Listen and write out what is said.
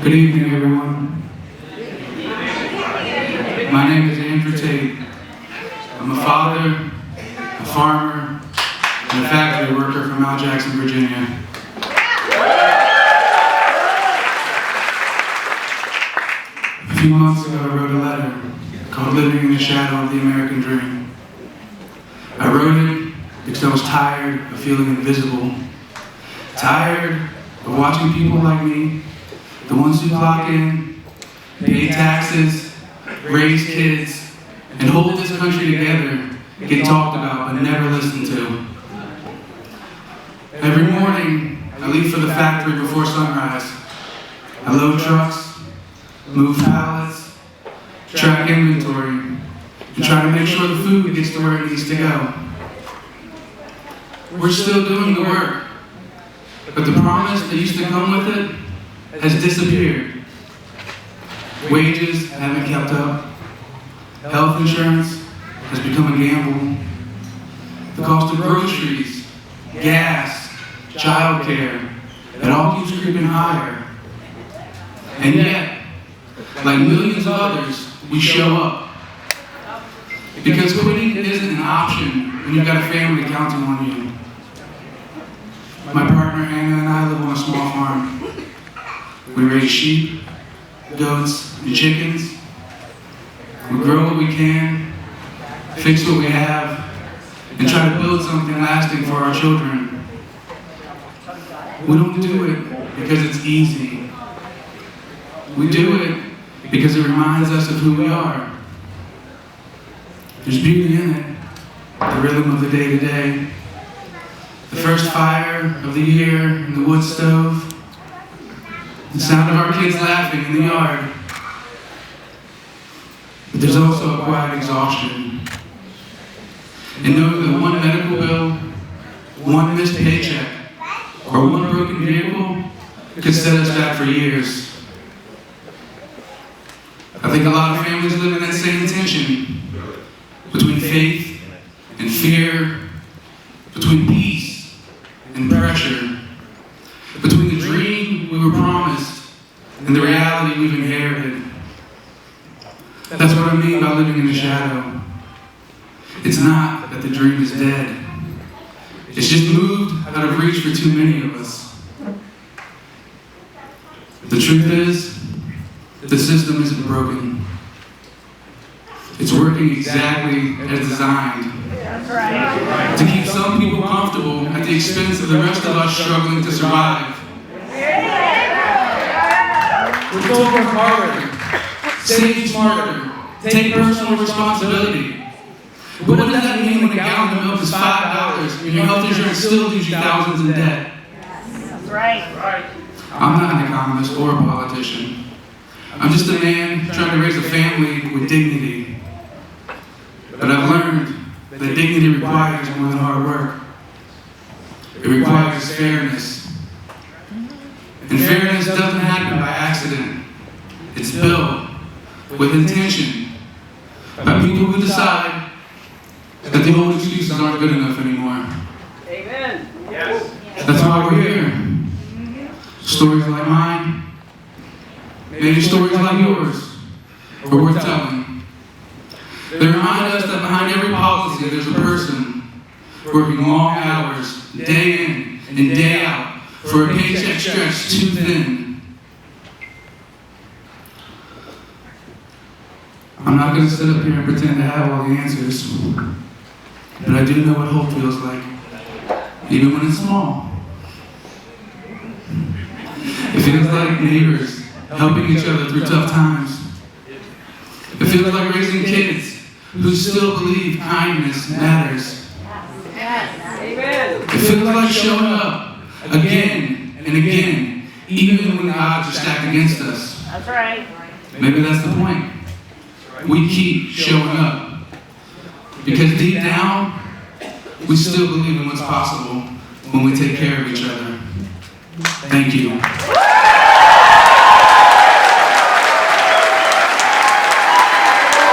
Good evening, everyone. My name is Tait. I'm a father, a farmer, and a factory worker from Mount Jackson, Virginia. A few months ago, I wrote a letter called Living in the Shadow of the American Dream. I wrote it because I was tired of feeling invisible, tired of watching people like me, the ones who clock in, pay taxes, raise kids, and hold this country together, get talked about but never listened to. Every morning, I leave for the factory before sunrise. I load trucks, move pallets, track inventory, and try to make sure the food gets to where it needs to go. We're still doing the work, but the promise that used to come with it has disappeared. Wages haven't kept up. Health insurance has become a gamble. The cost of groceries, gas, childcare, it all keeps creeping higher. And yet, like millions of others, we show up. Because quitting isn't an option when you've got a family counting on you. My partner Anna and I live on a small farm. We raise sheep, goats, and chickens. We grow what we can, fix what we have, and try to build something lasting for our children. We don't do it because it's easy. We do it because it reminds us of who we are. There's beauty in it, the rhythm of the day-to-day, the first fire of the year in the wood stove, the sound of our kids laughing in the yard. But there's also a quiet exhaustion. And knowing that one medical bill, one missed paycheck, or one broken vehicle could set us back for years. I think a lot of families live in that same tension between faith and fear, between peace and pressure, between the dream we were promised and the reality we've inherited. That's what I mean by living in the shadow. It's not that the dream is dead. It's just moved out of reach for too many of us. The truth is, the system isn't broken. It's working exactly as designed. To keep some people comfortable at the expense of the rest of us struggling to survive. We're told to work harder, save smarter, take personal responsibility. But what does that mean when a gallon of milk is $5 and your health insurance still leaves you thousands in debt? That's right. I'm not an economist or a politician. I'm just a man trying to raise a family with dignity. But I've learned that dignity requires more than hard work. It requires fairness. And fairness doesn't happen by accident. It's built with intention by people who decide that the old excuses aren't good enough anymore. Amen. Yes. That's why we're here. Stories like mine, maybe stories like yours, are worth telling. They remind us that behind every policy there's a person working long hours, day in and day out, for a paycheck stretched too thin. I'm not going to sit up here and pretend to have all the answers, but I do know what hope feels like, even when it's small. It feels like neighbors helping each other through tough times. It feels like raising kids who still believe kindness matters. Amen. It feels like showing up again and again, even when the odds are stacked against us. That's right. Maybe that's the point. We keep showing up because deep down, we still believe in what's possible when we take care of each other. Thank you.